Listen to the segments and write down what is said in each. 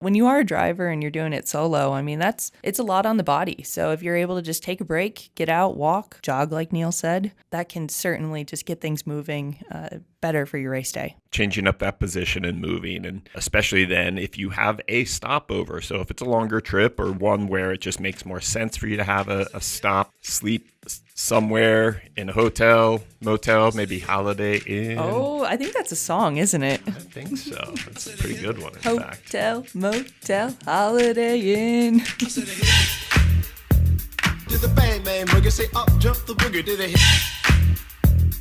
When you are a driver and you're doing it solo, I mean, it's a lot on the body. So if you're able to just take a break, get out, walk, jog, like Neal said, that can certainly just get things moving better for your race day. Changing up that position and moving, and especially then if you have a stopover. So if it's a longer trip or one where it just makes more sense for you to have a stop, sleep somewhere in a hotel, motel, maybe Holiday Inn. Oh, I think that's a song, isn't it? I think so. That's a pretty good one, in fact. Hotel, motel, Holiday Inn. To the bang, man, boogie, say up, jump the boogie, to the hip.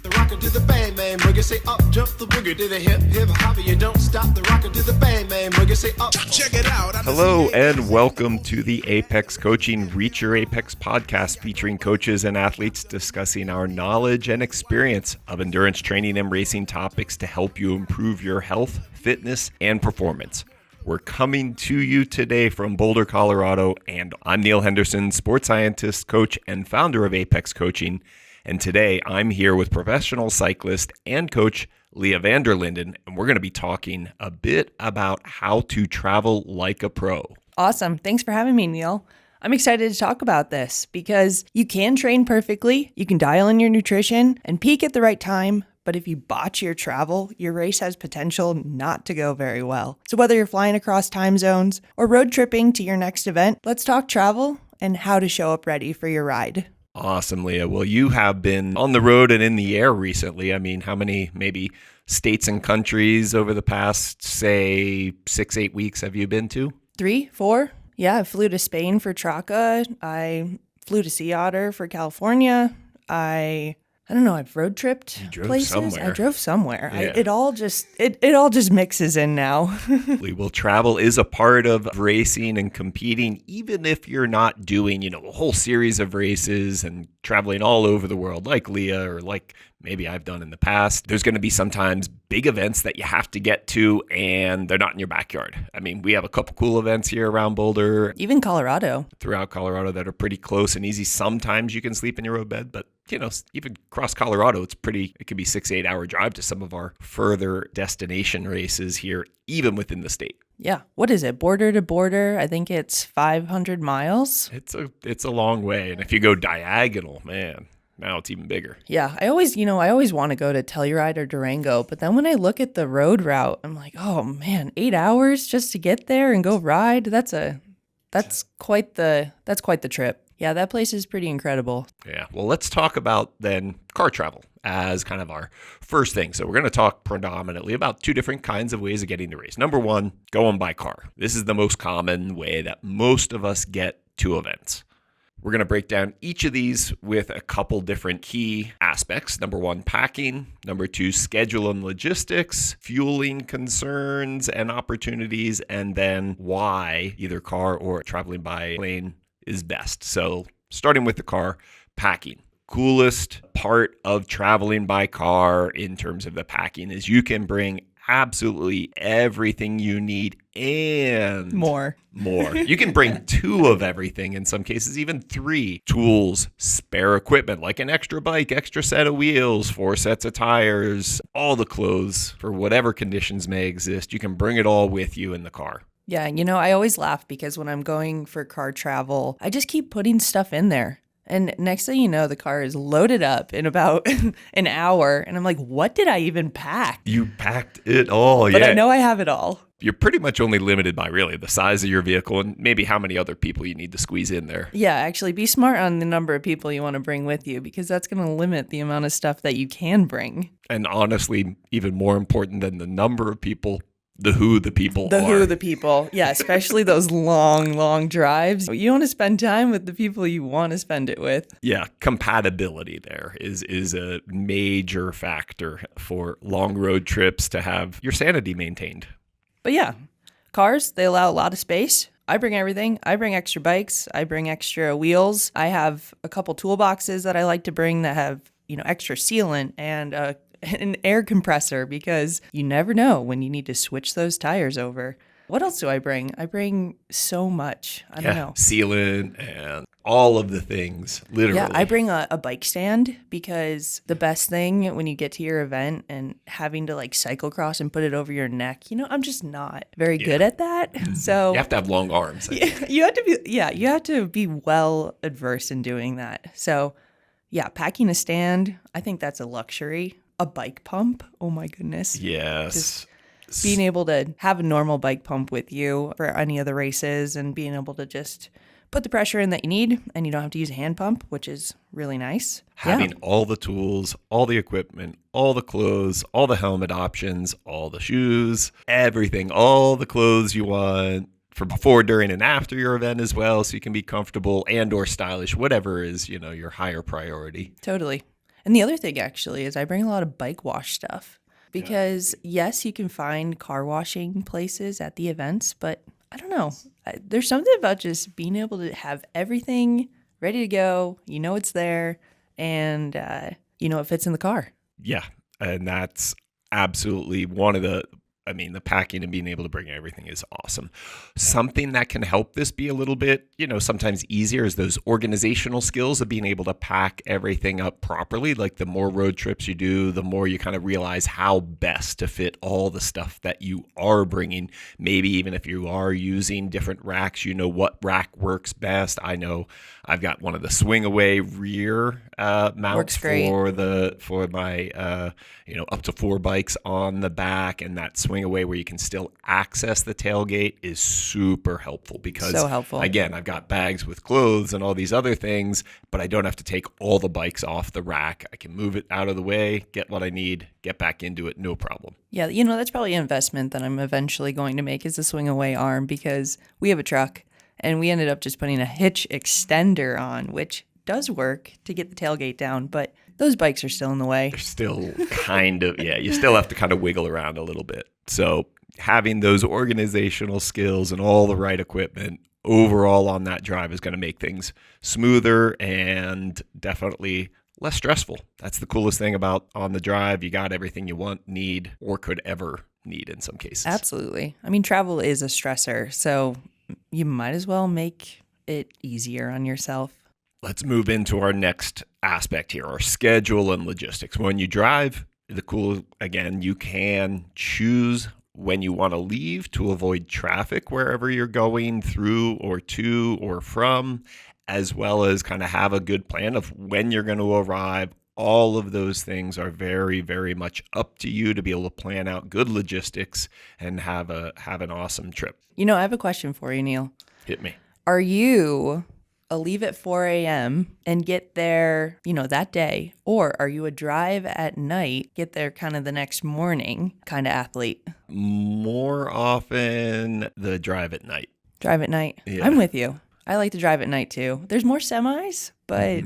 The rocker to the bang, man, boogie, say up, jump the boogie, to the hip, hip, hopper, you don't stop. The rocker to the bang, man, boogie, say up. Check it out. Hello and welcome to the Apex Coaching Reach Your Apex podcast, featuring coaches and athletes discussing our knowledge and experience of endurance training and racing topics to help you improve your health, fitness, and performance. We're coming to you today from Boulder, Colorado, and I'm Neal Henderson, sports scientist, coach, and founder of Apex Coaching. And today I'm here with professional cyclist and coach Leah Van der Linden, and we're going to be talking a bit about how to travel like a pro. Awesome. Thanks for having me, Neal. I'm excited to talk about this because you can train perfectly, you can dial in your nutrition and peak at the right time, but if you botch your travel, your race has potential not to go very well. So whether you're flying across time zones or road tripping to your next event, let's talk travel and how to show up ready for your ride. Awesome, Leah. Well, you have been on the road and in the air recently. I mean, how many maybe states and countries over the past, say, 6-8 weeks have you been to? 3, 4? Yeah, I flew to Spain for Traca. I flew to Sea Otter for California. I don't know, I've road tripped places. Somewhere. I drove somewhere. Yeah. It all just mixes in now. Well, travel is a part of racing and competing, even if you're not doing, a whole series of races and traveling all over the world like Leah or like maybe I've done in the past. There's going to be sometimes big events that you have to get to and they're not in your backyard. I mean, we have a couple cool events here around Boulder. Even Colorado. Throughout Colorado that are pretty close and easy. Sometimes you can sleep in your road bed, but even across Colorado, it could be 6-8 hour drive to some of our further destination races here, even within the state. Yeah. What is it? Border to border? I think it's 500 miles. It's a long way. And if you go diagonal, man, now it's even bigger. Yeah. I always want to go to Telluride or Durango, but then when I look at the road route, I'm like, oh man, 8 hours just to get there and go ride. That's quite the trip. Yeah, that place is pretty incredible. Yeah. Well, let's talk about then car travel as kind of our first thing. So we're going to talk predominantly about two different kinds of ways of getting to race. Number one, going by car. This is the most common way that most of us get to events. We're going to break down each of these with a couple different key aspects. Number one, packing. Number two, schedule and logistics, fueling concerns and opportunities, and then why either car or traveling by plane is best. So starting with the car, packing. Coolest part of traveling by car in terms of the packing is you can bring absolutely everything you need and more. You can bring 2 of everything, in some cases even 3 tools, spare equipment like an extra bike, extra set of wheels, 4 sets of tires, all the clothes for whatever conditions may exist. You can bring it all with you in the car. Yeah, I always laugh because when I'm going for car travel, I just keep putting stuff in there. And next thing you know, the car is loaded up in about an hour. And I'm like, what did I even pack? You packed it all, But yeah. I know I have it all. You're pretty much only limited by really the size of your vehicle and maybe how many other people you need to squeeze in there. Yeah, actually be smart on the number of people you want to bring with you because that's going to limit the amount of stuff that you can bring. And honestly, even more important than the number of people, who the people are. Who the people. Yeah, especially those long drives. You want to spend time with the people you want to spend it with. Yeah, compatibility there is a major factor for long road trips to have your sanity maintained. But yeah, cars, they allow a lot of space. I bring everything. I bring extra bikes. I bring extra wheels. I have a couple toolboxes that I like to bring that have, extra sealant and an air compressor because you never know when you need to switch those tires over. What else do I bring? I bring so much. I don't know. Sealant and all of the things, literally. Yeah, I bring a bike stand because the best thing when you get to your event and having to like cyclocross and put it over your neck, I'm just not very good at that. So You have to have long arms. I think. you have to be well adversed in doing that. So yeah, packing a stand, I think that's a luxury. A bike pump, oh my goodness. Yes. Being able to have a normal bike pump with you for any of the races and being able to just put the pressure in that you need, and you don't have to use a hand pump, which is really nice. Having all the tools, all the equipment, all the clothes, all the helmet options, all the shoes, everything, all the clothes you want for before, during, and after your event as well, so you can be comfortable and or stylish, whatever is, your higher priority. Totally. And the other thing actually is I bring a lot of bike wash stuff because yes, you can find car washing places at the events, but I don't know. There's something about just being able to have everything ready to go. It's there, and it fits in the car. Yeah, and that's absolutely one of the packing and being able to bring everything is awesome. Something that can help this be a little bit, sometimes easier is those organizational skills of being able to pack everything up properly. Like the more road trips you do, the more you kind of realize how best to fit all the stuff that you are bringing. Maybe even if you are using different racks, what rack works best. I know I've got one of the swing away rear mounts for my up to 4 bikes on the back, and that swing away where you can still access the tailgate is super helpful because so helpful. Again, I've got bags with clothes and all these other things, but I don't have to take all the bikes off the rack. I can move it out of the way, get what I need, get back into it, no problem. Yeah, that's probably an investment that I'm eventually going to make is the swing away arm because we have a truck and we ended up just putting a hitch extender on, which does work to get the tailgate down, but those bikes are still in the way. They're still kind of, you still have to kind of wiggle around a little bit. So having those organizational skills and all the right equipment overall on that drive is going to make things smoother and definitely less stressful. That's the coolest thing about on the drive. You got everything you want, need, or could ever need in some cases. Absolutely. Travel is a stressor, so you might as well make it easier on yourself. Let's move into our next aspect here, our schedule and logistics. When you drive, you can choose when you want to leave to avoid traffic wherever you're going through or to or from, as well as kind of have a good plan of when you're going to arrive. All of those things are very, very much up to you to be able to plan out good logistics and have an awesome trip. I have a question for you, Neal. Hit me. Are you a leave at 4 a.m. and get there, that day? Or are you a drive at night, get there kind of the next morning kind of athlete? More often the drive at night. Drive at night. Yeah. I'm with you. I like to drive at night too. There's more semis, but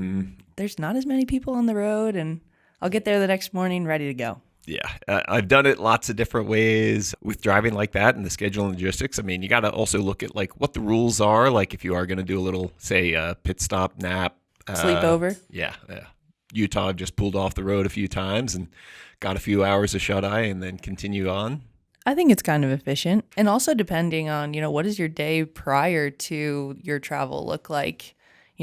there's not as many people on the road, and I'll get there the next morning ready to go. Yeah, I've done it lots of different ways with driving like that and the schedule and logistics. You got to also look at like what the rules are. Like if you are going to do a little, say, pit stop, nap. Sleepover. Yeah. Utah, I've just pulled off the road a few times and got a few hours of shut-eye and then continue on. I think it's kind of efficient. And also depending on, what does your day prior to your travel look like?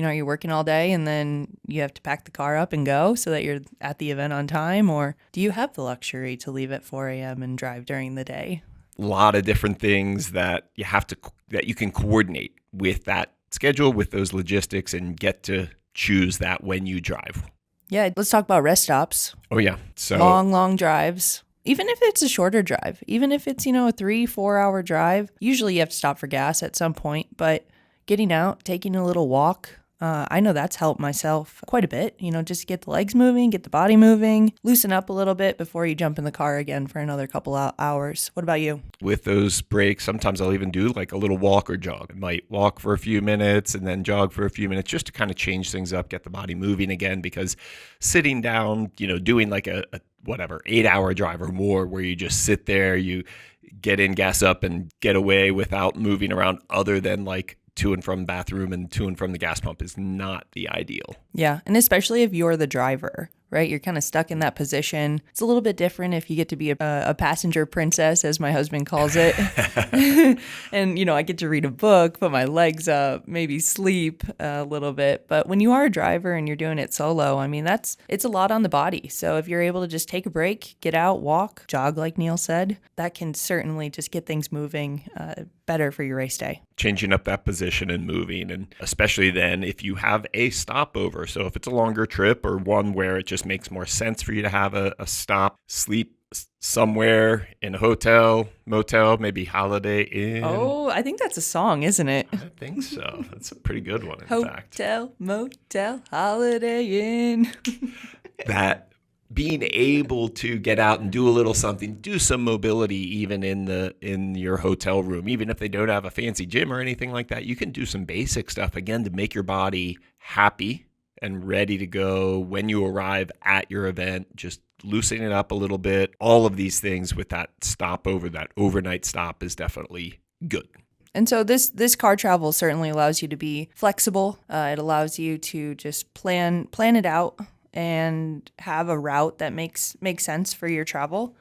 Are you working all day and then you have to pack the car up and go so that you're at the event on time? Or do you have the luxury to leave at 4 a.m. and drive during the day? A lot of different things that you can coordinate with that schedule, with those logistics, and get to choose that when you drive. Yeah, let's talk about rest stops. Oh, yeah. So long drives. Even if it's a shorter drive, even if it's, a 3-4 hour drive, usually you have to stop for gas at some point, but getting out, taking a little walk, I know that's helped myself quite a bit, just to get the legs moving, get the body moving, loosen up a little bit before you jump in the car again for another couple hours. What about you? With those breaks, sometimes I'll even do like a little walk or jog. I might walk for a few minutes and then jog for a few minutes just to kind of change things up, get the body moving again, because sitting down, doing like a 8-hour drive or more where you just sit there, you get in, gas up, and get away without moving around other than like to and from bathroom and to and from the gas pump is not the ideal. Yeah, and especially if you're the driver, right? You're kind of stuck in that position. It's a little bit different if you get to be a passenger princess, as my husband calls it. And, I get to read a book, put my legs up, maybe sleep a little bit. But when you are a driver and you're doing it solo, I mean, it's a lot on the body. So if you're able to just take a break, get out, walk, jog, like Neal said, that can certainly just get things moving better for your race day. Changing up that position and moving, and especially then if you have a stopover. So if it's a longer trip or one where it just makes more sense for you to have a stop, sleep somewhere in a hotel, motel, maybe Holiday Inn. Oh, I think that's a song, isn't it? I think so. That's a pretty good one, in fact. Hotel, motel, Holiday Inn. That being able to get out and do a little something, do some mobility even in your hotel room, even if they don't have a fancy gym or anything like that, you can do some basic stuff again to make your body happy and ready to go when you arrive at your event. Just loosening it up a little bit. All of these things with that stopover, that overnight stop, is definitely good. And so this car travel certainly allows you to be flexible. It allows you to just plan it out and have a route that makes sense for your travel.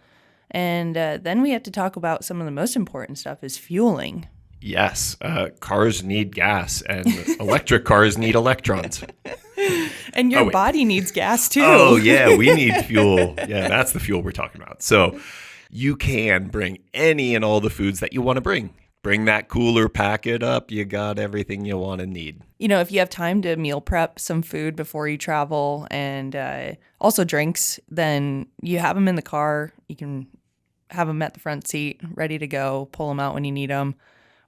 And then we have to talk about some of the most important stuff is fueling. Yes, cars need gas, and electric cars need electrons. And your body needs gas too. Oh, yeah, we need fuel. Yeah, that's the fuel we're talking about. So you can bring any and all the foods that you want to bring. Bring that cooler, pack it up. You got everything you want to need. If you have time to meal prep some food before you travel and also drinks, then you have them in the car. You can have them at the front seat, ready to go, pull them out when you need them.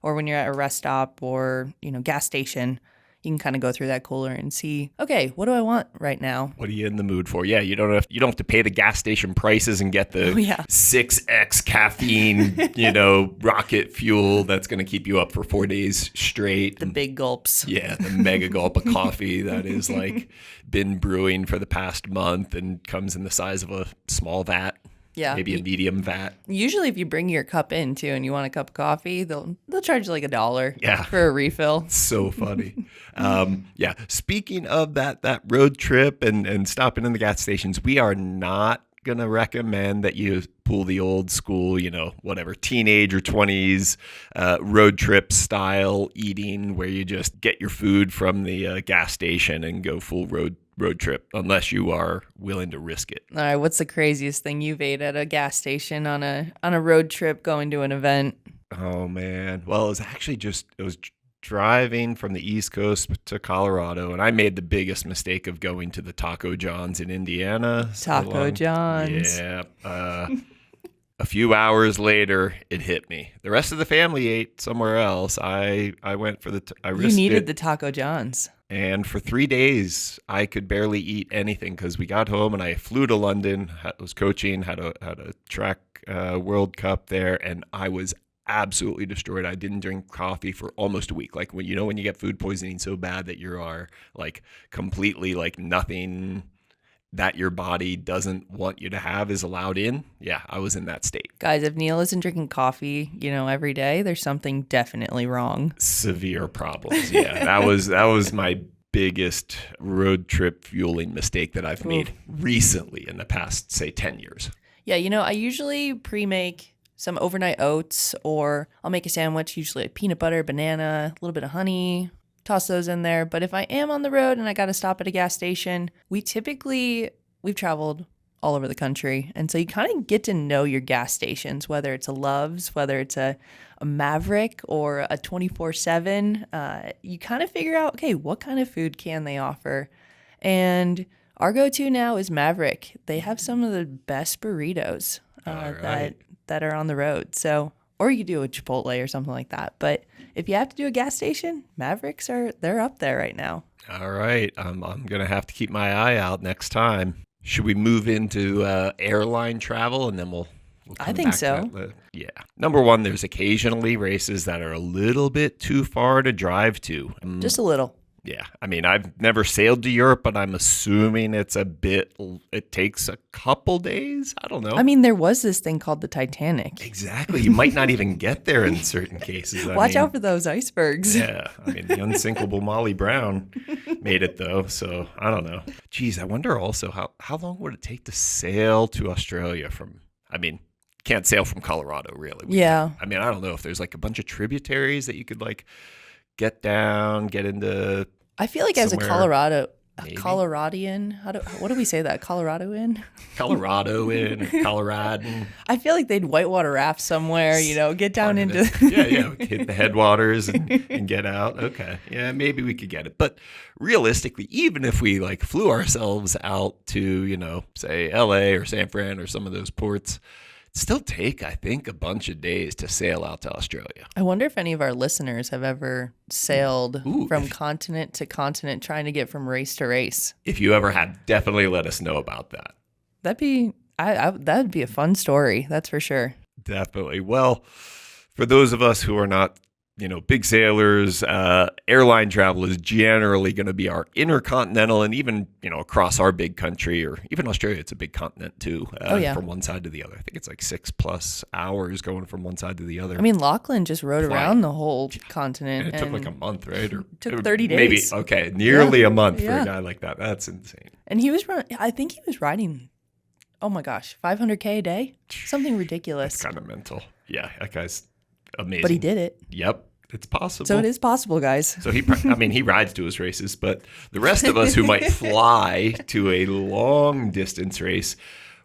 Or when you're at a rest stop or, gas station, you can kind of go through that cooler and see, okay, what do I want right now? What are you in the mood for? Yeah, you don't have to pay the gas station prices and get the 6X caffeine, rocket fuel that's going to keep you up for 4 days straight. The big gulps. Yeah, the mega gulp of coffee that is been brewing for the past month and comes in the size of a small vat. Yeah. Maybe a medium vat. Usually if you bring your cup in too and you want a cup of coffee, they'll charge you like $1 for a refill. So funny. Speaking of that road trip and stopping in the gas stations, we are not going to recommend that you pull the old school, teenage or 20s road trip style eating where you just get your food from the gas station and go full road trip, unless you are willing to risk it. All right, what's the craziest thing you've ate at a gas station on a road trip going to an event? Oh man, well, it was driving from the East Coast to Colorado, and I made the biggest mistake of going to the Taco John's in Indiana. Taco John's. Yeah. A few hours later, it hit me. The rest of the family ate somewhere else. I went for I risked it. You needed the Taco John's. And for 3 days, I could barely eat anything because we got home and I flew to London, was coaching, had a track World Cup there, and I was absolutely destroyed. I didn't drink coffee for almost a week. Like when you get food poisoning so bad that you are completely nothing that your body doesn't want you to have is allowed in. Yeah, I was in that state. Guys, if Neal isn't drinking coffee, every day, there's something definitely wrong. Severe problems. Yeah, that was my biggest road trip fueling mistake that I've made recently in the past, say, 10 years. Yeah, I usually pre-make some overnight oats, or I'll make a sandwich, usually peanut butter, banana, a little bit of honey, toss those in there. But if I am on the road and I got to stop at a gas station, we've traveled all over the country. And so you kind of get to know your gas stations, whether it's a Love's, whether it's a Maverick or a 24/7. You kind of figure out, okay, what kind of food can they offer? And our go-to now is Maverick. They have some of the best burritos that are on the road. So, or you could do a Chipotle or something like that. But if you have to do a gas station, Mavericks they're up there right now. All right. I'm going to have to keep my eye out next time. Should we move into airline travel and then we'll come I think back so. to that? Yeah. Number one, there's occasionally races that are a little bit too far to drive to. Just a little. Yeah. I mean, I've never sailed to Europe, but I'm assuming it takes a couple days. I don't know. I mean, there was this thing called the Titanic. Exactly. You might not even get there in certain cases. Watch out for those icebergs. Yeah. I mean, the unsinkable Molly Brown made it, though. So I don't know. Geez, I wonder also how long would it take to sail to Australia can't sail from Colorado, really. Yeah. I mean, I don't know if there's like a bunch of tributaries that you could like get down, get into. I feel like as a maybe. Coloradian, what do we say that? Coloradoan? Coloradan. I feel like they'd whitewater raft somewhere, get down into. Hit the headwaters and get out. Okay. Yeah, maybe we could get it. But realistically, even if we like flew ourselves out to, say LA or San Fran or some of those ports, still take, I think, a bunch of days to sail out to Australia. I wonder if any of our listeners have ever sailed from continent to continent trying to get from race to race. If you ever have, definitely let us know about that. That'd be a fun story. That's for sure. Definitely. Well, for those of us who are not, big sailors, airline travel is generally going to be our intercontinental, and even, across our big country, or even Australia, it's a big continent too, from one side to the other. I think it's like 6+ hours going from one side to the other. I mean, Lachlan just rode around the whole continent. And it took like a month, right? Or took 30 days. Maybe, nearly a month for a guy like that. That's insane. And I think he was riding, oh my gosh, 500K a day? Something ridiculous. That's kind of mental. Yeah, that guy's amazing. But he did it. Yep. It's possible. So it is possible, guys. So he rides to his races, but the rest of us who might fly to a long distance race,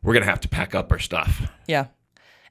we're going to have to pack up our stuff. Yeah.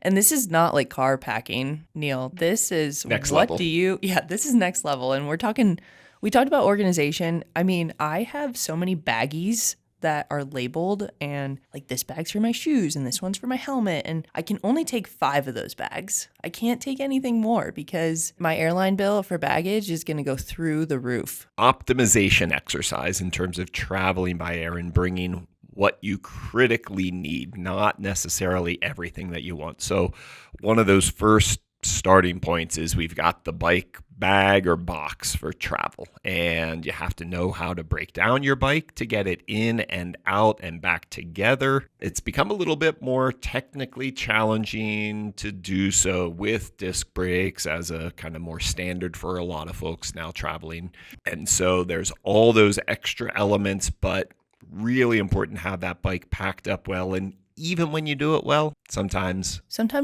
And this is not like car packing, Neal. This is next level. This is next level. And we talked about organization. I mean, I have so many baggies that are labeled, and like this bag's for my shoes and this one's for my helmet, and I can only take 5 of those bags. I can't take anything more because my airline bill for baggage is going to go through the roof. Optimization exercise in terms of traveling by air and bringing what you critically need, not necessarily everything that you want. So one of those first starting points is we've got the bike bag or box for travel, and you have to know how to break down your bike to get it in and out and back together. It's become a little bit more technically challenging to do so with disc brakes as a kind of more standard for a lot of folks now traveling. And so there's all those extra elements, but really important to have that bike packed up well. And even when you do it well, sometimes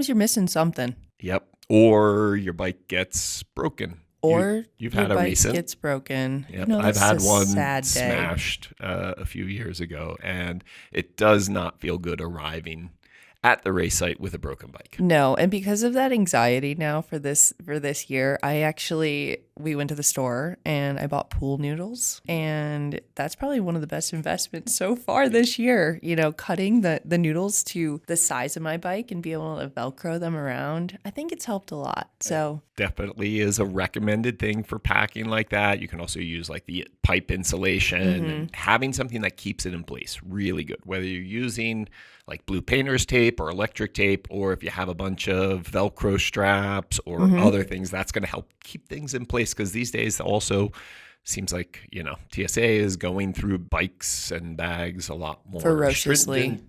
you're missing something. Yep. Or your bike gets broken. Or you've your had a bike recent. Gets broken. Yep. I've had one smashed a few years ago, and it does not feel good arriving at the race site with a broken bike. No, and because of that anxiety now for this year, we went to the store and I bought pool noodles, and that's probably one of the best investments so far this year. Cutting the noodles to the size of my bike and be able to Velcro them around. I think it's helped a lot. So definitely is a recommended thing for packing like that. You can also use like the pipe insulation and having something that keeps it in place. Really good. Whether you're using like blue painter's tape or electric tape, or if you have a bunch of Velcro straps or other things, that's going to help keep things in place. Because these days also seems like, TSA is going through bikes and bags a lot more ferociously.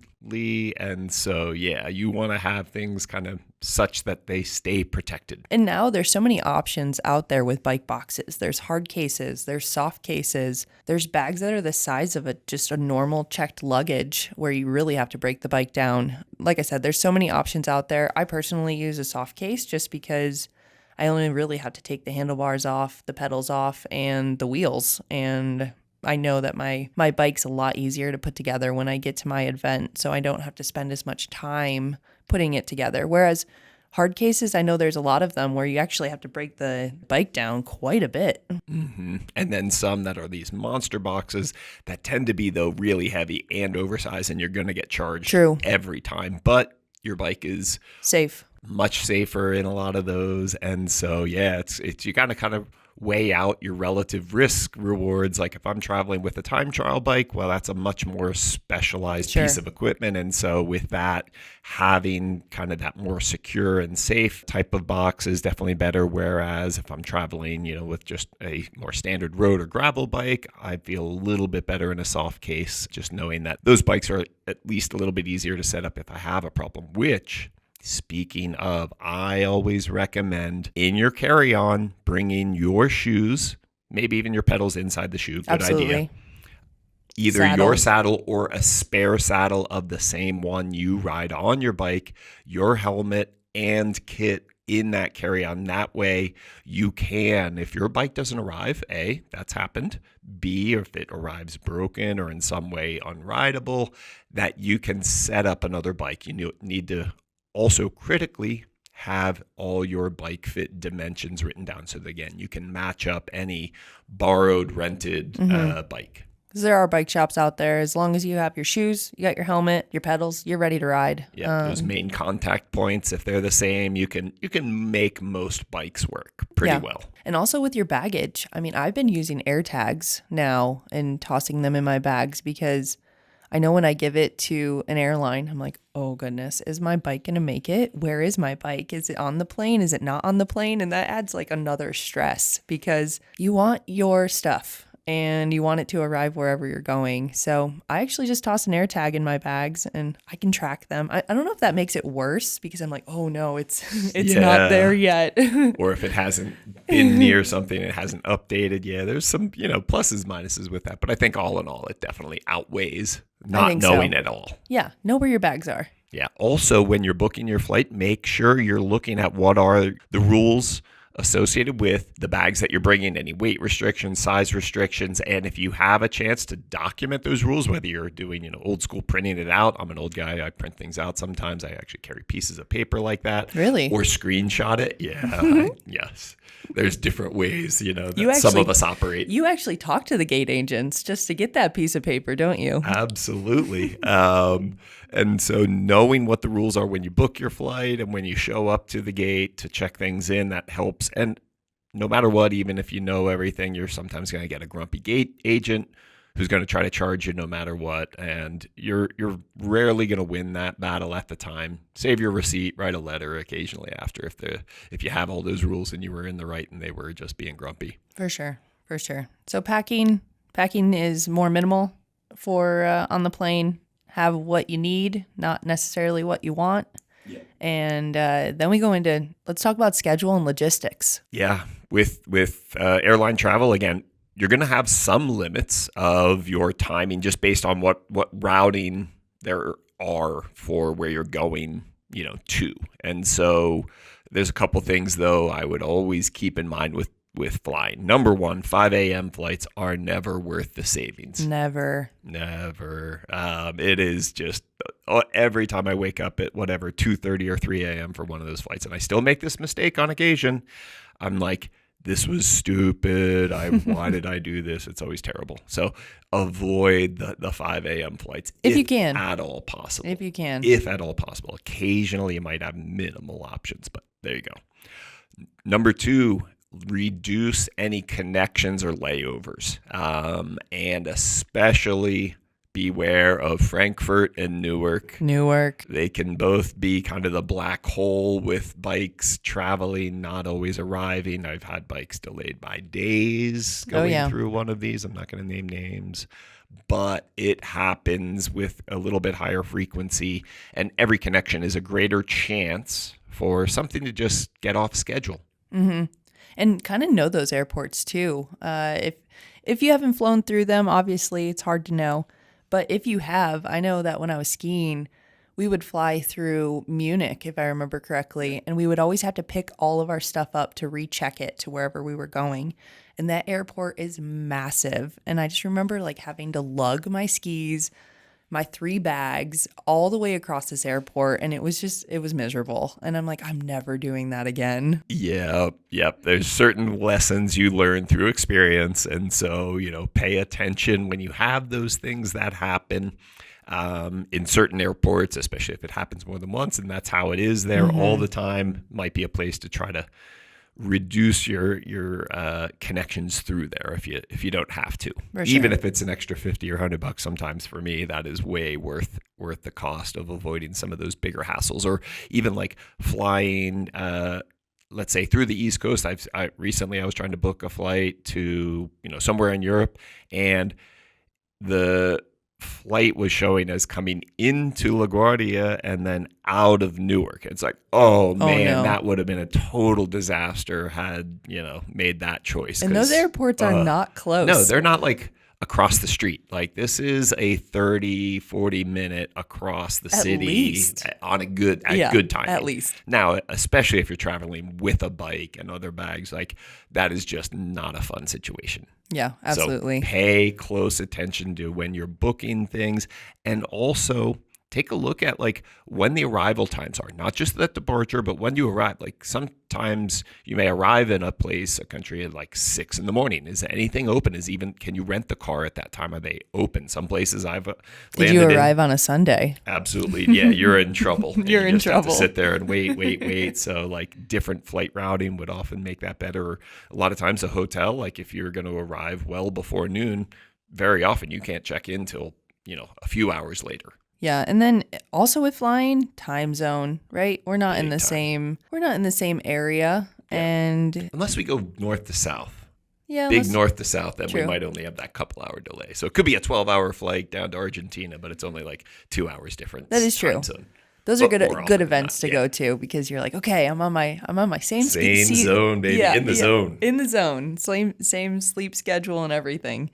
And so, you want to have things kind of such that they stay protected. And now there's so many options out there with bike boxes. There's hard cases, there's soft cases, there's bags that are the size of just a normal checked luggage where you really have to break the bike down. Like I said, there's so many options out there. I personally use a soft case just because I only really have to take the handlebars off, the pedals off, and the wheels. And I know that my bike's a lot easier to put together when I get to my event, so I don't have to spend as much time putting it together. Whereas hard cases, I know there's a lot of them where you actually have to break the bike down quite a bit. Mm-hmm. And then some that are these monster boxes that tend to be, though, really heavy and oversized, and you're going to get charged every time. But your bike is safe. Much safer in a lot of those. And so, it's you got to kind of weigh out your relative risk rewards. Like if I'm traveling with a time trial bike, well, that's a much more specialized piece of equipment. And so with that, having kind of that more secure and safe type of box is definitely better. Whereas if I'm traveling, with just a more standard road or gravel bike, I feel a little bit better in a soft case, just knowing that those bikes are at least a little bit easier to set up if I have a problem, which, speaking of, I always recommend in your carry-on bringing your shoes, maybe even your pedals inside the shoe. Good idea. Either your saddle or a spare saddle of the same one you ride on your bike, your helmet and kit in that carry-on. That way you can, if your bike doesn't arrive, A, that's happened, B, if it arrives broken or in some way unrideable, that you can set up another bike. You need to also critically have all your bike fit dimensions written down so that, again, you can match up any borrowed, rented bike. Because there are bike shops out there. As long as you have your shoes, you got your helmet, your pedals, you're ready to ride. Yeah, those main contact points, if they're the same, you can make most bikes work pretty well. And also with your baggage. I mean, I've been using AirTags now and tossing them in my bags because I know when I give it to an airline, I'm like, oh goodness, is my bike going to make it? Where is my bike? Is it on the plane? Is it not on the plane? And that adds like another stress because you want your stuff and you want it to arrive wherever you're going. So I actually just toss an AirTag in my bags and I can track them. I don't know if that makes it worse because I'm like, oh no, it's not there yet. Or if it hasn't been near something, it hasn't updated. Yeah, there's some, pluses, minuses with that. But I think all in all, it definitely outweighs not knowing at all. Yeah, know where your bags are. Yeah. Also, when you're booking your flight, make sure you're looking at what are the rules associated with the bags that you're bringing, any weight restrictions, size restrictions. And if you have a chance to document those rules, whether you're doing, old school printing it out. I'm an old guy. I print things out sometimes. I actually carry pieces of paper like that. Really? Or screenshot it. Yeah. Yes. There's different ways, that some of us operate. You actually talk to the gate agents just to get that piece of paper, don't you? Absolutely. And so knowing what the rules are when you book your flight and when you show up to the gate to check things in, that helps. And no matter what, even if you know everything, you're sometimes going to get a grumpy gate agent who's going to try to charge you no matter what. And you're rarely going to win that battle at the time. Save your receipt, write a letter occasionally after if you have all those rules and you were in the right and they were just being grumpy. For sure. So packing is more minimal for on the plane. Have what you need, not necessarily what you want. Yeah. And then we go into, let's talk about schedule and logistics. Yeah. With airline travel, again, you're going to have some limits of your timing just based on what routing there are for where you're going, to. And so there's a couple things, though, I would always keep in mind with flying. Number one, 5 a.m. flights are never worth the savings. Never. It is just every time I wake up at 2:30 or 3 a.m. for one of those flights, and I still make this mistake on occasion. I'm like, this was stupid. Why did I do this? It's always terrible. So avoid the 5 a.m. flights if you can. At all possible. If you can. If at all possible. Occasionally you might have minimal options, but there you go. Number two, reduce any connections or layovers, and especially beware of Frankfurt and Newark. They can both be kind of the black hole with bikes traveling, not always arriving. I've had bikes delayed by days going through one of these. I'm not going to name names, but it happens with a little bit higher frequency, and every connection is a greater chance for something to just get off schedule. Mm-hmm. And kind of know those airports too. If you haven't flown through them, obviously it's hard to know. But if you have, I know that when I was skiing, we would fly through Munich, if I remember correctly, and we would always have to pick all of our stuff up to recheck it to wherever we were going. And that airport is massive. And I just remember having to lug my skis, my 3 bags all the way across this airport. And it was miserable. And I'm like, I'm never doing that again. Yep. There's certain lessons you learn through experience. And so, pay attention when you have those things that happen in certain airports, especially if it happens more than once. And that's how it is there all the time. Might be a place to try to reduce your connections through there if you don't have to. For Even sure. if it's an extra $50 or $100, sometimes for me that is way worth the cost of avoiding some of those bigger hassles. Or even like flying, let's say through the East Coast. Recently I was trying to book a flight to somewhere in Europe, and the flight was showing as coming into LaGuardia and then out of Newark. It's like, oh man, no. that would have been a total disaster had made that choice. And those airports are not close. No, they're not like across the street. Like this is a 30-40 minute across the city least. On a good timing. At least. Now, especially if you're traveling with a bike and other bags, like that is just not a fun situation. Yeah, absolutely. So pay close attention to when you're booking things, and also take a look at like when the arrival times are, not just at departure, but when you arrive. Like sometimes you may arrive in a country at like 6 a.m. Is anything open? Can you rent the car at that time? Are they open? Some places I've landed Did you arrive on a Sunday? Absolutely. Yeah, you're in trouble. You're in trouble. Have to sit there and wait. So like different flight routing would often make that better. A lot of times a hotel, like if you're going to arrive well before noon, very often you can't check in till, a few hours later. Yeah, and then also with flying, time zone, right? We're not in the time. same area, and unless we go north to south. yeah, North to south, then True. we might only have that couple-hour delay. So it could be a 12-hour flight down to Argentina, but it's only like 2 hours difference. That is true. Time zone. Those are But more often good than events not, to go to, because you're like, okay, I'm on my same Same seat. zone, baby. In the zone. In the zone. Same sleep schedule and everything.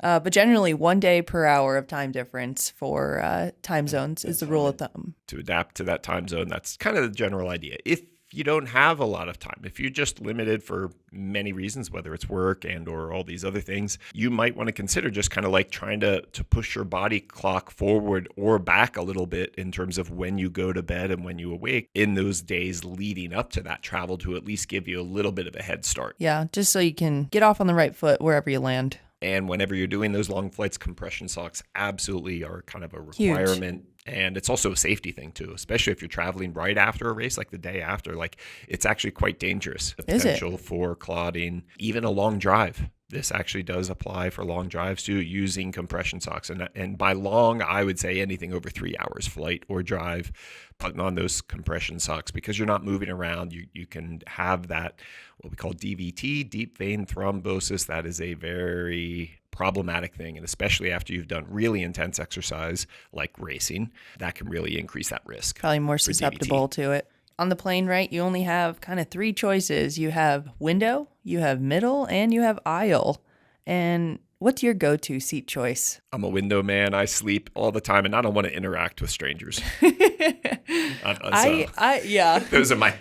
But generally, 1 day per hour of time difference for time zones is the rule of thumb. To adapt to that time zone, that's kind of the general idea. If you don't have a lot of time, if you're just limited for many reasons, whether it's work and or all these other things, you might want to consider just kind of like trying to push your body clock forward or back a little bit in terms of when you go to bed and when you awake in those days leading up to that travel, to at least give you a little bit of a head start. Yeah, just so you can get off on the right foot wherever you land. And whenever you're doing those long flights, compression socks absolutely are kind of a requirement. Huge. And it's also a safety thing too, especially if you're traveling right after a race, like the day after. Like it's actually quite dangerous. The potential for clotting, even a long drive. This actually does apply for long drives too, using compression socks. And by long, I would say anything over 3 hours flight or drive, putting on those compression socks, because you're not moving around. You can have that, what we call DVT, deep vein thrombosis. That is a very problematic thing. And especially after you've done really intense exercise like racing, that can really increase that risk. Probably more susceptible to it. On the plane, right, you only have kind of 3 choices. You have window, you have middle, and you have aisle. And what's your go-to seat choice? I'm a window man. I sleep all the time, and I don't want to interact with strangers. Yeah. Those are my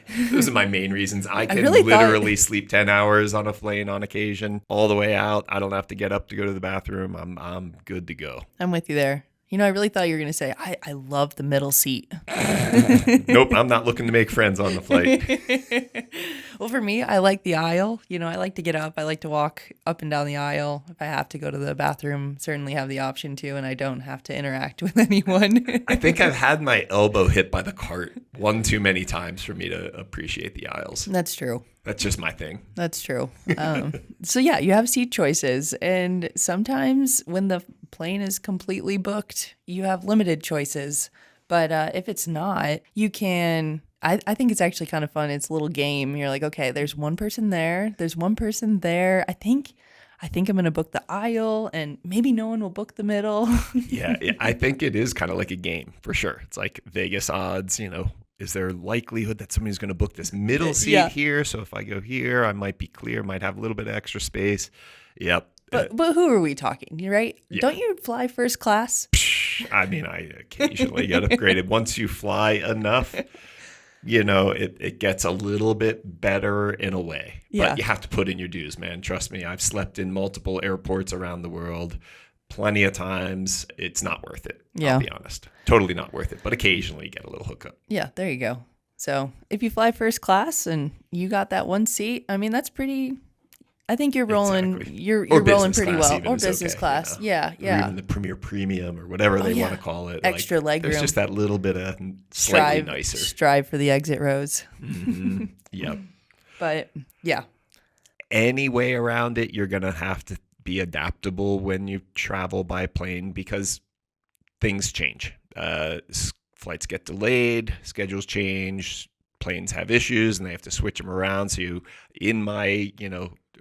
main reasons. I can really literally sleep 10 hours on a plane on occasion, all the way out. I don't have to get up to go to the bathroom. I'm good to go. I'm with you there. I really thought you were going to say, I love the middle seat. Nope, I'm not looking to make friends on the flight. Well, for me, I like the aisle. I like to get up. I like to walk up and down the aisle. If I have to go to the bathroom, certainly have the option to, and I don't have to interact with anyone. I think I've had my elbow hit by the cart one too many times for me to appreciate the aisles. That's true. That's just my thing. That's true. So yeah, you have seat choices. And sometimes when the plane is completely booked, you have limited choices. But if it's not, you can... I think it's actually kind of fun. It's a little game. You're like, okay, there's one person there. There's one person there. I think I'm going to book the aisle, and maybe no one will book the middle. Yeah, I think it is kind of like a game for sure. It's like Vegas odds, Is there likelihood that somebody's going to book this middle seat here? So if I go here, I might be clear, might have a little bit of extra space. Yep. But who are we talking, right? Yeah. Don't you fly first class? I mean, I occasionally get upgraded. Once you fly enough, it gets a little bit better in a way. Yeah. But you have to put in your dues, man. Trust me, I've slept in multiple airports around the world plenty of times. It's not worth it. Yeah. I'll be honest. Totally not worth it. But occasionally you get a little hookup. Yeah, there you go. So if you fly first class and you got that one seat, I mean, that's pretty... I think you're rolling. Exactly. You're rolling pretty well, or business class. Yeah. Or even the Premier Premium, or whatever they want to call it. Extra leg room. There's just that little bit of slightly nicer. Strive for the exit rows. Mm-hmm. Yep. But yeah. Any way around it, you're going to have to be adaptable when you travel by plane because things change. Flights get delayed, schedules change, planes have issues, and they have to switch them around. So in my,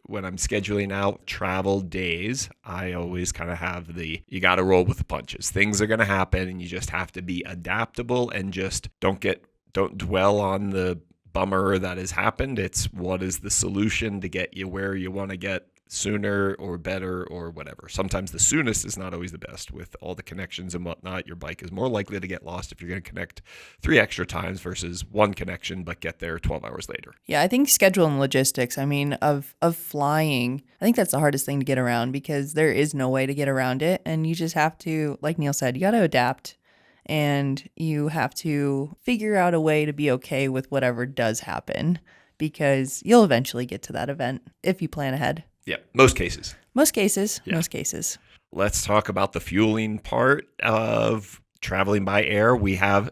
when I'm scheduling out travel days, I always kind of have you got to roll with the punches. Things are going to happen, and you just have to be adaptable and just don't dwell on the bummer that has happened. It's what is the solution to get you where you want to get sooner or better or whatever. Sometimes the soonest is not always the best. With all the connections and whatnot, your bike is more likely to get lost if you're going to connect 3 extra times versus 1 connection but get there 12 hours later. Yeah, I think schedule and logistics, of flying, I think that's the hardest thing to get around because there is no way to get around it. And you just have to, like Neal said, you got to adapt and you have to figure out a way to be okay with whatever does happen because you'll eventually get to that event if you plan ahead. Yeah, most cases. Most cases. Let's talk about the fueling part of traveling by air. We have,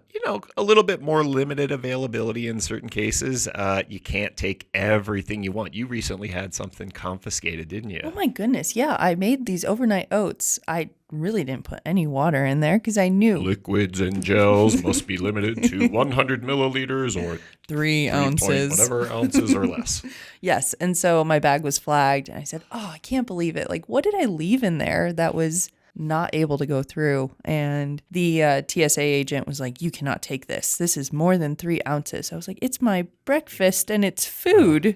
a little bit more limited availability in certain cases. You can't take everything you want. You recently had something confiscated, didn't you? Oh my goodness. Yeah, I made these overnight oats. I really didn't put any water in there because I knew. Liquids and gels must be limited to 100 milliliters or 3 ounces. Whatever ounces or less. Yes. And so my bag was flagged and I said, I can't believe it. Like, what did I leave in there that was not able to go through? And the TSA agent was like, you cannot take this. This is more than 3 ounces. I was like, it's my breakfast and it's food.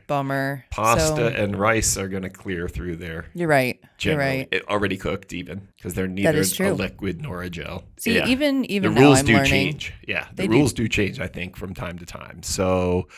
Bummer. Pasta and rice are going to clear through there. You're right. Generally. You're right. It already cooked even because they're neither a liquid nor a gel. See, even the now rules I'm do learning. change. Yeah, the rules do change, I think, from time to time. So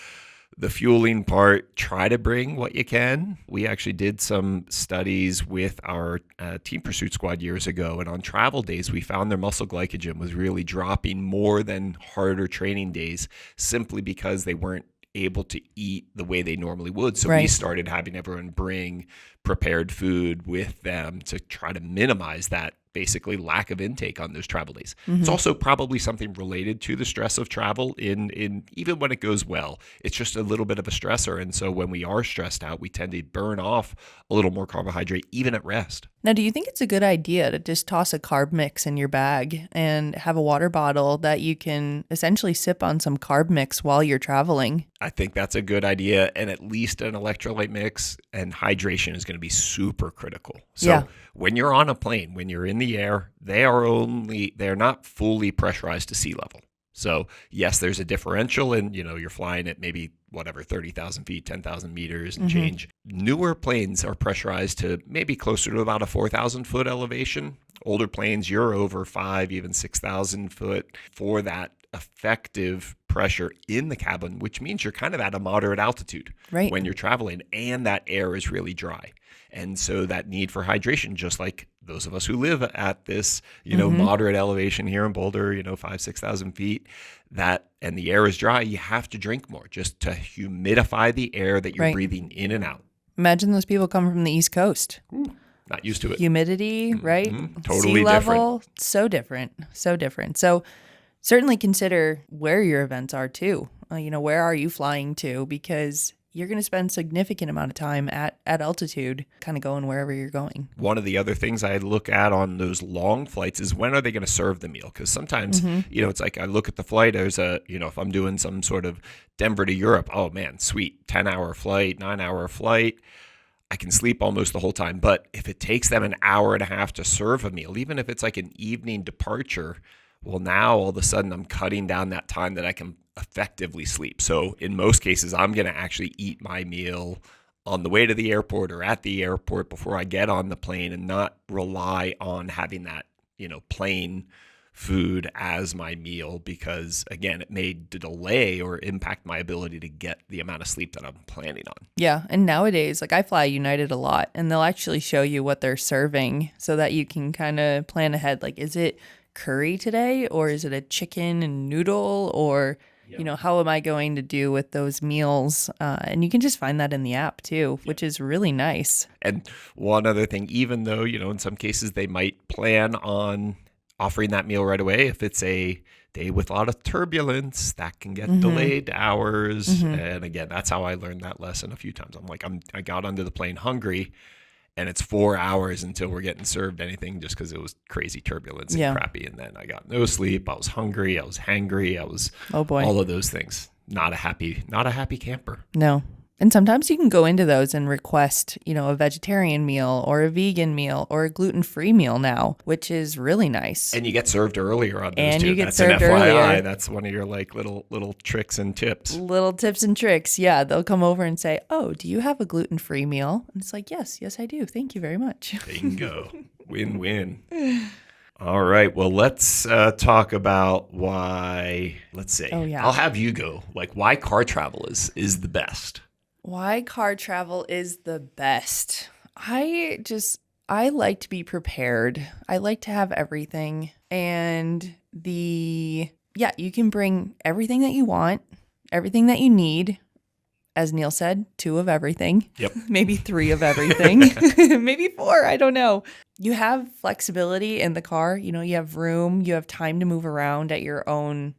the fueling part, try to bring what you can. We actually did some studies with our Team Pursuit Squad years ago, and on travel days, we found their muscle glycogen was really dropping more than harder training days simply because they weren't able to eat the way they normally would. So we started having everyone bring prepared food with them to try to minimize that basically lack of intake on those travel days. It's also probably something related to the stress of travel in even when it goes well. It's just a little bit of a stressor. And so when we are stressed out, we tend to burn off a little more carbohydrate even at rest. Now, do you think it's a good idea to just toss a carb mix in your bag and have a water bottle that you can essentially sip on some carb mix while you're traveling? I think that's a good idea. And at least an electrolyte mix and hydration is going to be super critical. So when you're on a plane, when you're in the air, they're not fully pressurized to sea level. So yes, there's a differential and, you're flying at maybe 30,000 feet, 10,000 meters and change. Newer planes are pressurized to maybe closer to about a 4,000 foot elevation. Older planes, you're over 5, even 6,000 foot for that effective pressure in the cabin, which means you're kind of at a moderate altitude when you're traveling and that air is really dry. And so that need for hydration, just like those of us who live at this, moderate elevation here in Boulder, 5,000, 6,000 feet, and the air is dry, you have to drink more just to humidify the air that you're breathing in and out. Imagine those people coming from the East Coast. Not used to it. Humidity, right? Totally sea level, different. So different. So certainly consider where your events are too. Where are you flying to? Because you're going to spend a significant amount of time at altitude, kind of going wherever you're going. One of the other things I look at on those long flights is when are they going to serve the meal? Because sometimes, it's like I look at the flight, there's if I'm doing some sort of Denver to Europe, oh man, sweet, 10-hour flight, 9-hour flight, I can sleep almost the whole time. But if it takes them an hour and a half to serve a meal, even if it's like an evening departure, well, now all of a sudden I'm cutting down that time that I can effectively sleep. So in most cases, I'm going to actually eat my meal on the way to the airport or at the airport before I get on the plane and not rely on having that, plane food as my meal because, again, it may delay or impact my ability to get the amount of sleep that I'm planning on. Yeah. And nowadays, I fly United a lot and they'll actually show you what they're serving so that you can kind of plan ahead. Is it curry today or is it a chicken and noodle or how am I going to do with those meals? And you can just find that in the app too, which is really nice. And one other thing, even though, in some cases they might plan on offering that meal right away. If it's a day with a lot of turbulence, that can get delayed hours. And again, that's how I learned that lesson a few times. I'm like, I got onto the plane hungry, and it's 4 hours until we're getting served anything, just because it was crazy turbulence and crappy. And then I got no sleep. I was hungry. I was hangry. I was all of those things. Not a happy camper. No. And sometimes you can go into those and request, a vegetarian meal or a vegan meal or a gluten-free meal now, which is really nice. And you get served earlier on those and too. You get That's served an FYI. earlier. That's one of your like little tricks and tips. Little tips and tricks. Yeah. They'll come over and say, "Oh, do you have a gluten-free meal?" And it's like, yes, I do. Thank you very much. Bingo. Win-win. All right. Well, let's talk about why, let's see. Oh, yeah. I'll have you go. Like, why car travel is the best. Why car travel is the best. I like to be prepared. I like to have everything. And you can bring everything that you want, everything that you need. As Neal said, 2 of everything. Yep. Maybe 3 of everything. Maybe 4. I don't know. You have flexibility in the car. You have room. You have time to move around at your own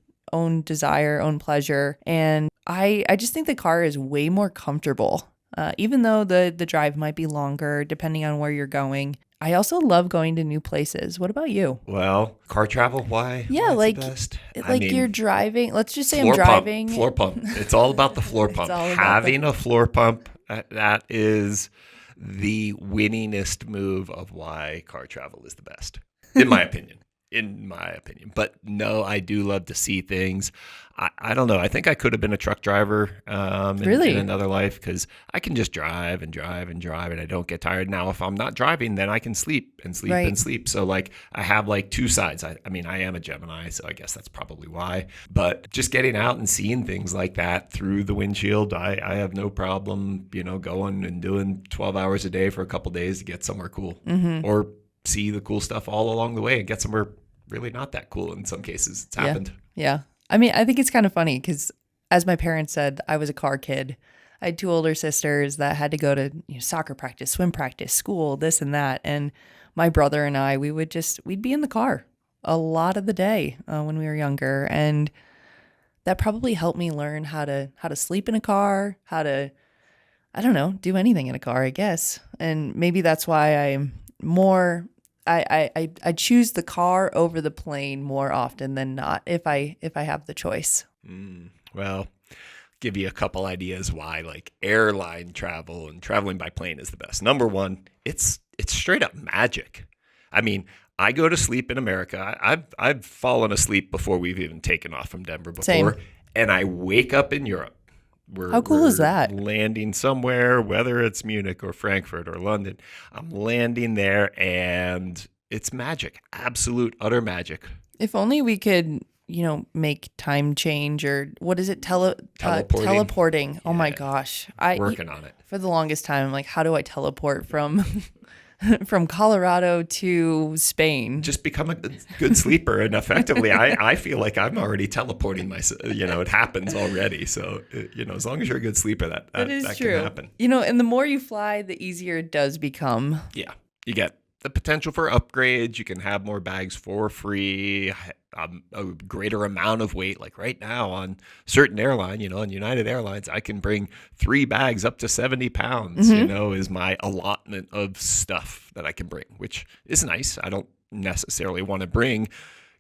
desire, own pleasure. And I just think the car is way more comfortable. Even though the drive might be longer, depending on where you're going. I also love going to new places. What about you? Well, car travel, why? Yeah, why it's the best? You're driving. Let's just say I'm Floor driving. Floor pump. It's all about the floor pump. Having a floor pump, that is the winningest move of why car travel is the best, in my opinion. But no, I do love to see things. I don't know. I think I could have been a truck driver in another life, because I can just drive and I don't get tired. Now, if I'm not driving, then I can sleep and sleep and sleep. So like I have like 2 sides. I mean, I am a Gemini, so I guess that's probably why. But just getting out and seeing things like that through the windshield, I have no problem, going and doing 12 hours a day for a couple of days to get somewhere cool, or see the cool stuff all along the way and get somewhere really not that cool in some cases. It's happened. Yeah. I mean, I think it's kind of funny because, as my parents said, I was a car kid. I had 2 older sisters that had to go to soccer practice, swim practice, school, this and that. And my brother and I, we'd be in the car a lot of the day when we were younger. And that probably helped me learn how to sleep in a car, how to, I don't know, do anything in a car, I guess. And maybe that's why I'm more... I choose the car over the plane more often than not if I have the choice. Well, give you a couple ideas why like airline travel and traveling by plane is the best. Number one, it's straight up magic. I mean, I go to sleep in America. I've fallen asleep before we've even taken off from Denver before. Same. And I wake up in Europe. How cool is that? Landing somewhere, whether it's Munich or Frankfurt or London. I'm landing there, and it's magic. Absolute, utter magic. If only we could, make time change, or what is it? Teleporting. Oh my gosh. Working on it. For the longest time, I'm like, how do I teleport from Colorado to Spain? Just become a good sleeper, and effectively, I feel like I'm already teleporting myself. It happens already. So, as long as you're a good sleeper, that true. can happen. And the more you fly, the easier it does become. Yeah, you get the potential for upgrades. You can have more bags for free, a greater amount of weight. Like right now on certain airline, on United Airlines, I can bring 3 bags up to 70 pounds, is my allotment of stuff that I can bring, which is nice. I don't necessarily want to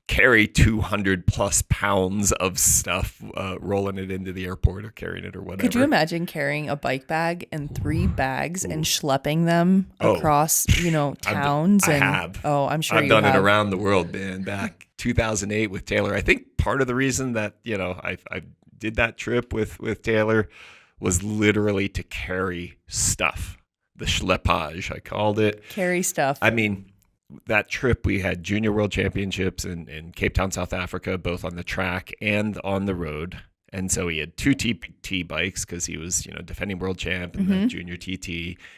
carry 200 plus pounds of stuff, rolling it into the airport or carrying it or whatever. Could you imagine carrying a bike bag and 3 bags and schlepping them across, towns? I have. Oh, I'm sure I've done it around the world, man. Back 2008 with Taylor. I think part of the reason that, I did that trip with Taylor was literally to carry stuff. The schleppage, I called it. Carry stuff. I mean, that trip, we had Junior World Championships in Cape Town, South Africa, both on the track and on the road. And so he had 2 TT bikes because he was, defending world champ and then junior TT.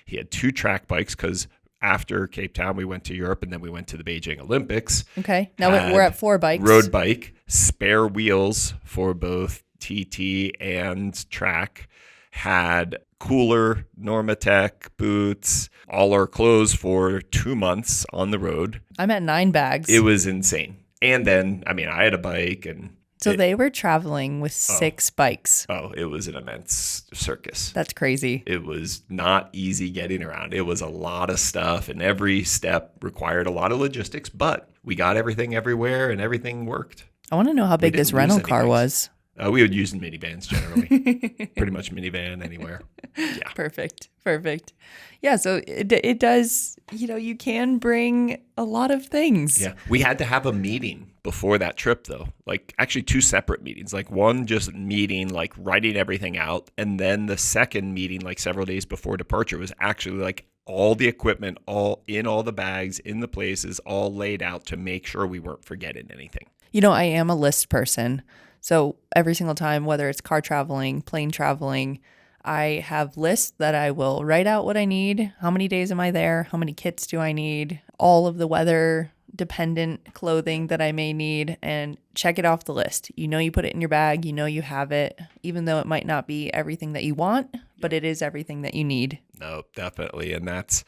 He had 2 track bikes because after Cape Town, we went to Europe and then we went to the Beijing Olympics. Okay. Now we're at 4 bikes. Road bike, spare wheels for both TT and track. had cooler, Normatec boots, all our clothes for 2 months on the road. I'm at 9 bags. It was insane. And then, I mean, I had a bike and So they were traveling with 6 bikes. oh, it was an immense circus. That's crazy. It was not easy getting around. It was a lot of stuff, and every step required a lot of logistics, but we got everything everywhere and everything worked. I want to know how big this didn't rental lose car anything. was. We would use minivans generally. Pretty much minivan anywhere. Yeah. Perfect. Yeah, so it does, you can bring a lot of things. Yeah. We had to have a meeting before that trip, though. Like, actually 2 separate meetings. Like, one just meeting, like writing everything out. And then the second meeting, like several days before departure, was actually like all the equipment, all the bags, in the places, all laid out to make sure we weren't forgetting anything. I am a list person. So every single time, whether it's car traveling, plane traveling, I have lists that I will write out what I need. How many days am I there? How many kits do I need? All of the weather dependent clothing that I may need, and check it off the list. You put it in your bag, you have it, even though it might not be everything that you want, but it is everything that you need. No, definitely. And that's,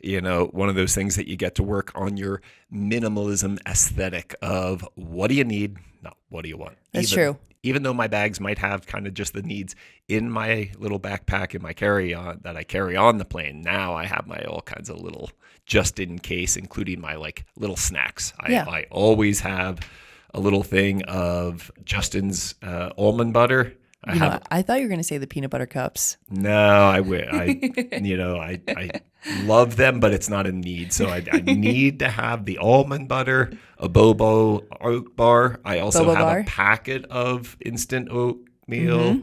one of those things that you get to work on your minimalism aesthetic of what do you need? Not what do you want? That's true. Even though my bags might have kind of just the needs in my little backpack in my carry-on that I carry on the plane, now I have my all kinds of little just in case, including my like little snacks. I always have a little thing of Justin's almond butter. I thought you were going to say the peanut butter cups. No, I love them, but it's not a need. So I need to have the almond butter, a Bobo oat bar. I also Bobo have bar. a packet of instant oatmeal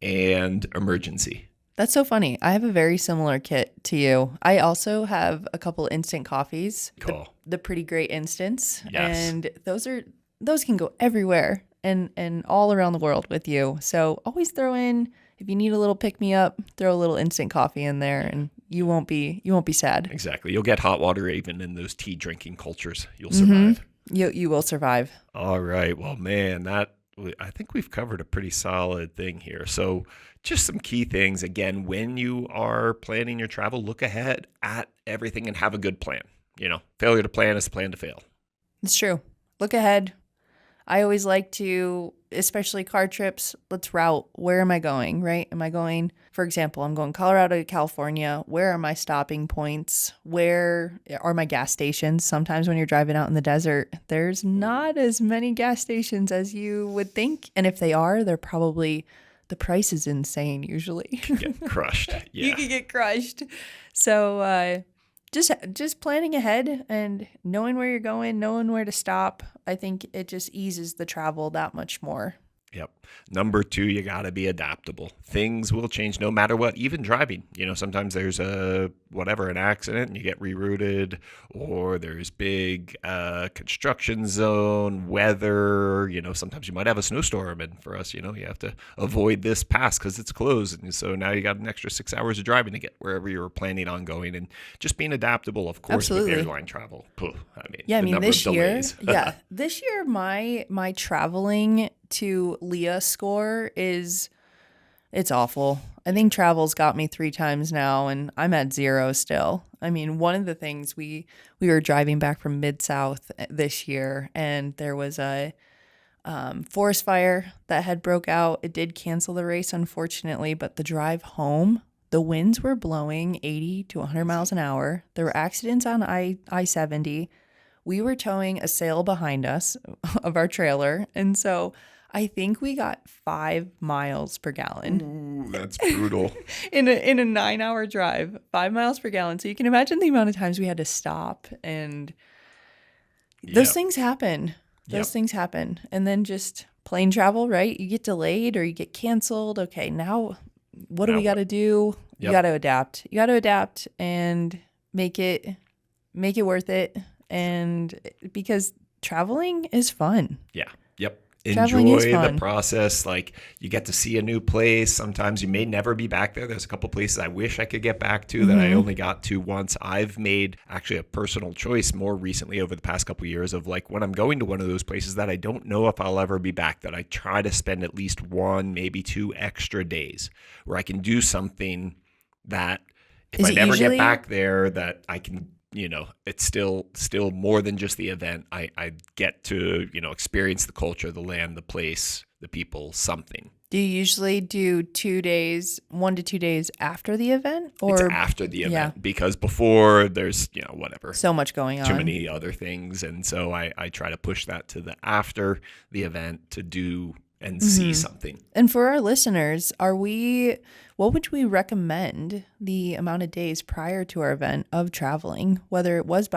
and emergency. That's so funny. I have a very similar kit to you. I also have a couple instant coffees. Cool. The Pretty Great Instants. Yes. And those can go everywhere and all around the world with you. So always throw in, if you need a little pick me up, throw a little instant coffee in there and you won't be sad. Exactly. You'll get hot water even in those tea drinking cultures. You'll survive. You will survive. All right. Well, man, I think we've covered a pretty solid thing here. So just some key things. Again, when you are planning your travel, look ahead at everything and have a good plan. Failure to plan is the plan to fail. It's true. Look ahead. I always like to, especially car trips, let's route. Where am I going, right? Am I going, for example, I'm going Colorado to California. Where are my stopping points? Where are my gas stations? Sometimes when you're driving out in the desert, there's not as many gas stations as you would think. And if they are, they're probably, the price is insane usually. You get crushed. Yeah. You can get crushed. So, just planning ahead and knowing where you're going, knowing where to stop, I think it just eases the travel that much more. Yep. Number 2, you got to be adaptable. Things will change no matter what, even driving. Sometimes there's an accident and you get rerouted, or there's big construction zone, weather, sometimes you might have a snowstorm. And for us, you have to avoid this pass because it's closed. And so now you got an extra 6 hours of driving to get wherever you were planning on going, and just being adaptable, of course, Absolutely. with airline travel. This year, my traveling to Leah score it's awful. I think travel's got me 3 times now and I'm at 0 still. I mean, one of the things we were driving back from Mid-South this year and there was a forest fire that had broke out. It did cancel the race, unfortunately, but the drive home, the winds were blowing 80 to 100 miles an hour. There were accidents on I-70. We were towing a sail behind us of our trailer. And so I think we got 5 miles per gallon. Ooh, that's brutal. in a 9-hour drive, 5 miles per gallon. So you can imagine the amount of times we had to stop, and those things happen. Things happen. And then just plane travel, right? You get delayed or you get canceled. Okay, now what do we got to do? Yep. You got to adapt. You got to adapt and make it worth it. And because traveling is fun. Yeah. Yep. Traveling is enjoy the fun. process. Like, you get to see a new place. Sometimes you may never be back there. There's a couple places I wish I could get back to that I only got to once. I've made actually a personal choice more recently over the past couple of years of like, when I'm going to one of those places that I don't know if I'll ever be back, that I try to spend at least 1, maybe 2 extra days where I can do something that if Is I it never usually- get back there, that I can, it's still more than just the event. I get to, experience the culture, the land, the place, the people, something. Do you usually do 2 days, 1 to 2 days after the event? Or It's after the event because before there's, whatever. so much going on. Too many other things. And so I try to push that to the after the event to do and see something. And for our listeners, what would we recommend the amount of days prior to our event of traveling, whether it was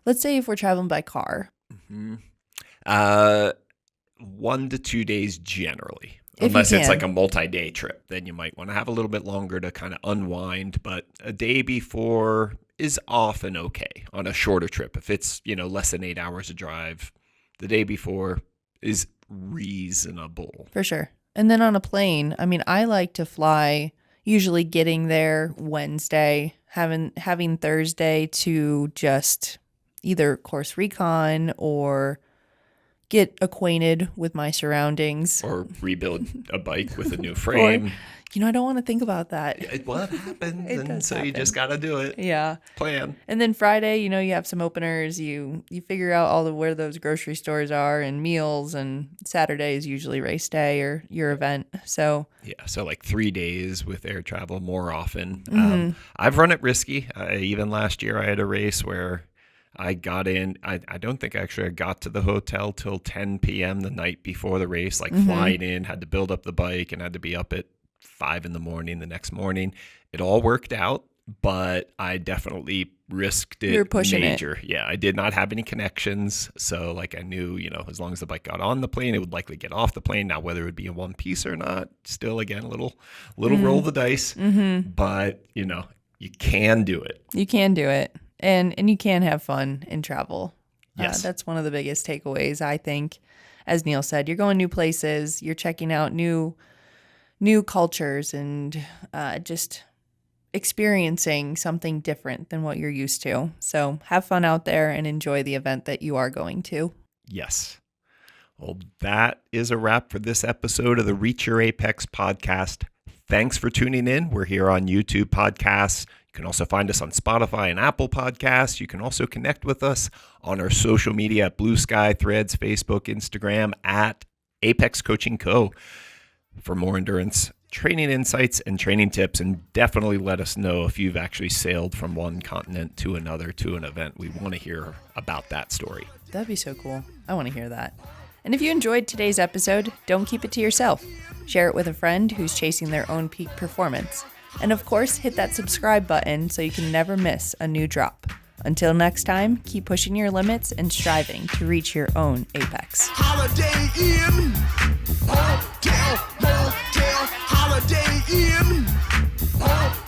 let's say if we're traveling by car? 1 to 2 days generally. If Unless you it's can. like a multi-day trip, then you might want to have a little bit longer to kind of unwind. But a day before is often okay on a shorter trip. If it's, less than 8 hours of drive, the day before is reasonable. For sure. And then on a plane, I like to fly, usually getting there Wednesday, having Thursday to just either course recon or get acquainted with my surroundings. Or rebuild a bike with a new frame. I don't want to think about that. What happens? It And does so you happen. just got to do it. Yeah. Plan. And then Friday, you have some openers. You figure out where those grocery stores are and meals. And Saturday is usually race day or your event. So Yeah, so like 3 days with air travel more often. I've run it risky. Even last year I had a race where I got in. I don't think actually I got to the hotel till 10 p.m. the night before the race, like flying in, had to build up the bike and had to be up at 5 a.m. the next morning. It all worked out, but I definitely risked it. You were pushing it. major. Yeah, I did not have any connections. So like I knew, as long as the bike got on the plane, it would likely get off the plane. Now, whether it would be a one piece or not, still, again, a little roll the dice. But, you can do it. you can do it. And you can have fun in travel. Yes. That's one of the biggest takeaways, I think. As Neal said, you're going new places, you're checking out new cultures and just experiencing something different than what you're used to. So have fun out there and enjoy the event that you are going to. Yes. Well, that is a wrap for this episode of the Reach Your Apex podcast. Thanks for tuning in. We're here on YouTube podcasts. You can also find us on Spotify and Apple Podcasts. You can also connect with us on our social media at Blue Sky, Threads, Facebook, Instagram at Apex Coaching Co. for more endurance training insights and training tips. And definitely let us know if you've actually sailed from one continent to another to an event. We want to hear about that story. That'd be so cool. I want to hear that. And if you enjoyed today's episode, don't keep it to yourself. Share it with a friend who's chasing their own peak performance. And of course, hit that subscribe button so you can never miss a new drop. Until next time, keep pushing your limits and striving to reach your own apex. Holiday Inn, hotel, motel, Holiday Inn, hotel.